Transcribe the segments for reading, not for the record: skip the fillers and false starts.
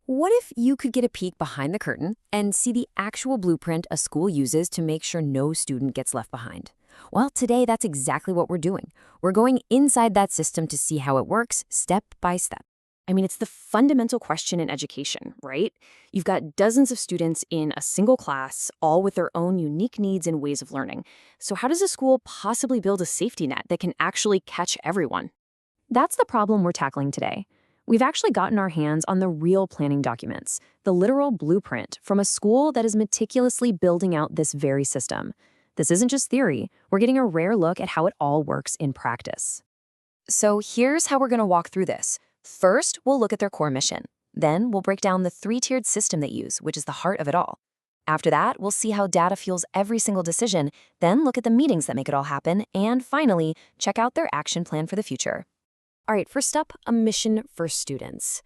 What if you could get a peek behind the curtain and see the actual blueprint a school uses to make sure no student gets left behind? Well, today that's exactly what we're doing. We're going inside that system to see how it works step by step. I mean, it's the fundamental question in education, right? You've got dozens of students in a single class, all with their own unique needs and ways of learning. So how does a school possibly build a safety net that can actually catch everyone? That's the problem we're tackling today. We've actually gotten our hands on the real planning documents, the literal blueprint from a school that is meticulously building out this very system. This isn't just theory, we're getting a rare look at how it all works in practice. So here's how we're going to walk through this. First, we'll look at their core mission. Then we'll break down the three-tiered system they use, which is the heart of it all. After that, we'll see how data fuels every single decision, then look at the meetings that make it all happen, and finally, check out their action plan for the future. All right, first up, a mission for students.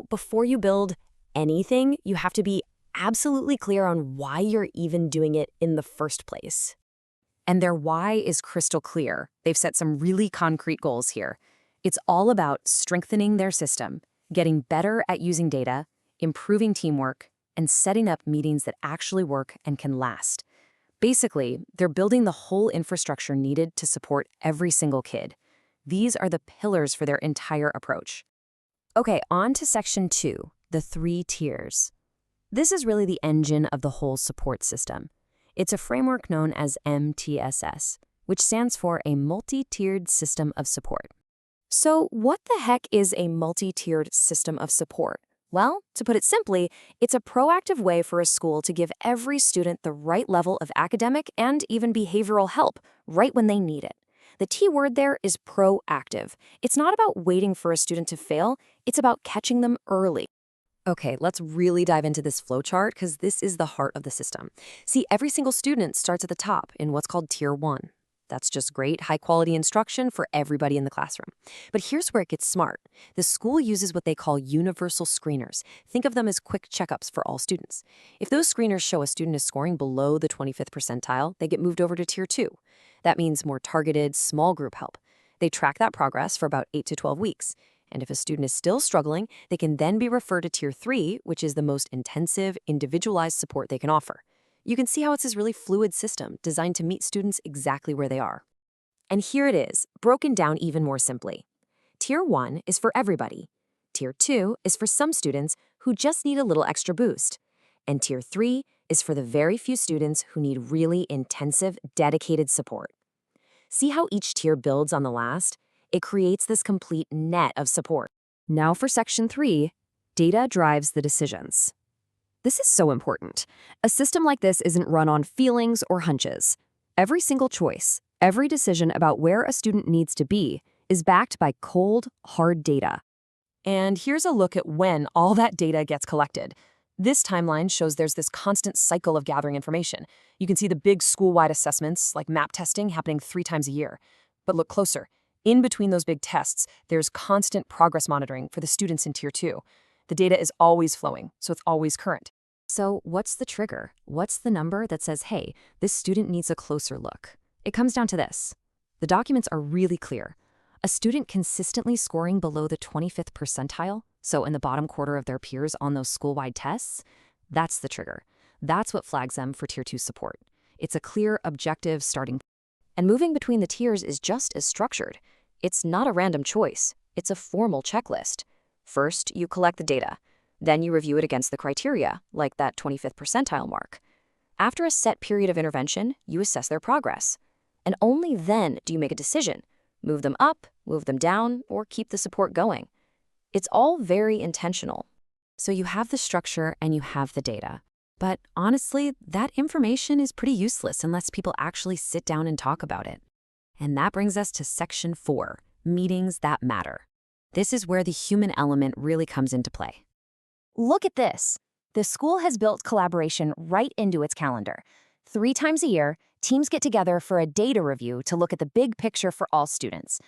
Before you build anything, you have to be absolutely clear on why you're even doing it in the first place. And their why is crystal clear. They've set some really concrete goals here. It's all about strengthening their system, getting better at using data, improving teamwork, and setting up meetings that actually work and can last. Basically, they're building the whole infrastructure needed to support every single kid. These are the pillars for their entire approach. Okay, on to section 2, the 3 tiers. This is really the engine of the whole support system. It's a framework known as MTSS, which stands for a multi-tiered system of support. So what the heck is a multi-tiered system of support? Well, to put it simply, it's a proactive way for a school to give every student the right level of academic and even behavioral help right when they need it. The T word there is proactive. It's not about waiting for a student to fail, it's about catching them early. Okay, let's really dive into this flowchart because this is the heart of the system. See, every single student starts at the top in what's called Tier 1. That's just great, high-quality instruction for everybody in the classroom. But here's where it gets smart. The school uses what they call universal screeners. Think of them as quick checkups for all students. If those screeners show a student is scoring below the 25th percentile, they get moved over to Tier 2. That means more targeted, small group help. They track that progress for about 8 to 12 weeks. And if a student is still struggling, they can then be referred to Tier 3, which is the most intensive, individualized support they can offer. You can see how it's this really fluid system designed to meet students exactly where they are. And here it is, broken down even more simply. Tier 1 is for everybody. Tier 2 is for some students who just need a little extra boost. And Tier 3 is for the very few students who need really intensive, dedicated support. See how each tier builds on the last? It creates this complete net of support. Now for section 3, data drives the decisions. This is so important. A system like this isn't run on feelings or hunches. Every single choice, every decision about where a student needs to be is backed by cold, hard data. And here's a look at when all that data gets collected. This timeline shows there's this constant cycle of gathering information. You can see the big school-wide assessments, like map testing, happening 3 times a year. But look closer. In between those big tests, there's constant progress monitoring for the students in Tier 2. The data is always flowing, so it's always current. So what's the trigger? What's the number that says, hey, this student needs a closer look? It comes down to this. The documents are really clear. A student consistently scoring below the 25th percentile, so in the bottom quarter of their peers on those school-wide tests, that's the trigger. That's what flags them for Tier 2 support. It's a clear, objective starting point. And moving between the tiers is just as structured. It's not a random choice. It's a formal checklist. First, you collect the data. Then you review it against the criteria, like that 25th percentile mark. After a set period of intervention, you assess their progress. And only then do you make a decision. Move them up, move them down, or keep the support going. It's all very intentional. So you have the structure and you have the data. But honestly, that information is pretty useless unless people actually sit down and talk about it. And that brings us to section 4, meetings that matter. This is where the human element really comes into play. Look at this. The school has built collaboration right into its calendar. 3 times a year, teams get together for a data review to look at the big picture for all students.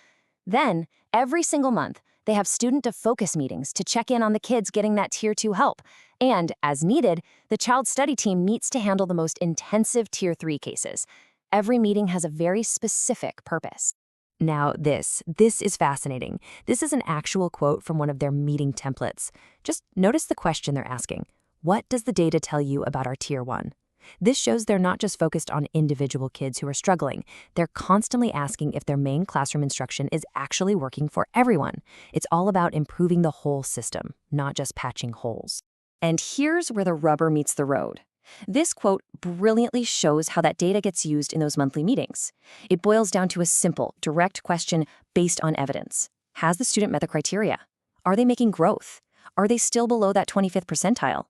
Then, every single month, they have student-to-focus meetings to check in on the kids getting that Tier 2 help. And, as needed, the child study team meets to handle the most intensive Tier 3 cases. Every meeting has a very specific purpose. Now this is fascinating. This is an actual quote from one of their meeting templates. Just notice the question they're asking. What does the data tell you about our Tier 1? This shows they're not just focused on individual kids who are struggling. They're constantly asking if their main classroom instruction is actually working for everyone. It's all about improving the whole system, not just patching holes. And here's where the rubber meets the road. This quote brilliantly shows how that data gets used in those monthly meetings. It boils down to a simple, direct question based on evidence. Has the student met the criteria? Are they making growth? Are they still below that 25th percentile?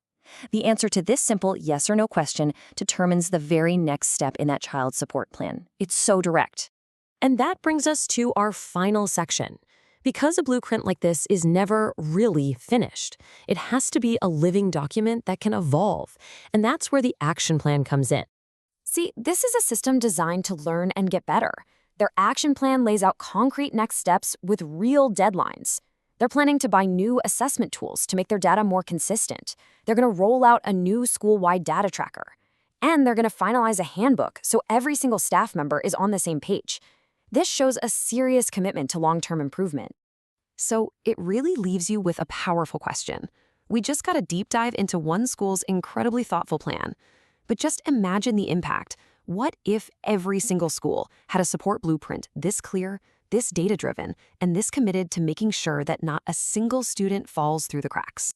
The answer to this simple yes or no question determines the very next step in that child's support plan. It's so direct. And that brings us to our final section. Because a blueprint like this is never really finished, it has to be a living document that can evolve. And that's where the action plan comes in. See, this is a system designed to learn and get better. Their action plan lays out concrete next steps with real deadlines. They're planning to buy new assessment tools to make their data more consistent. They're going to roll out a new school-wide data tracker. And they're going to finalize a handbook so every single staff member is on the same page. This shows a serious commitment to long-term improvement. So it really leaves you with a powerful question. We just got a deep dive into one school's incredibly thoughtful plan. But just imagine the impact. What if every single school had a support blueprint this clear, this data-driven, and this committed to making sure that not a single student falls through the cracks?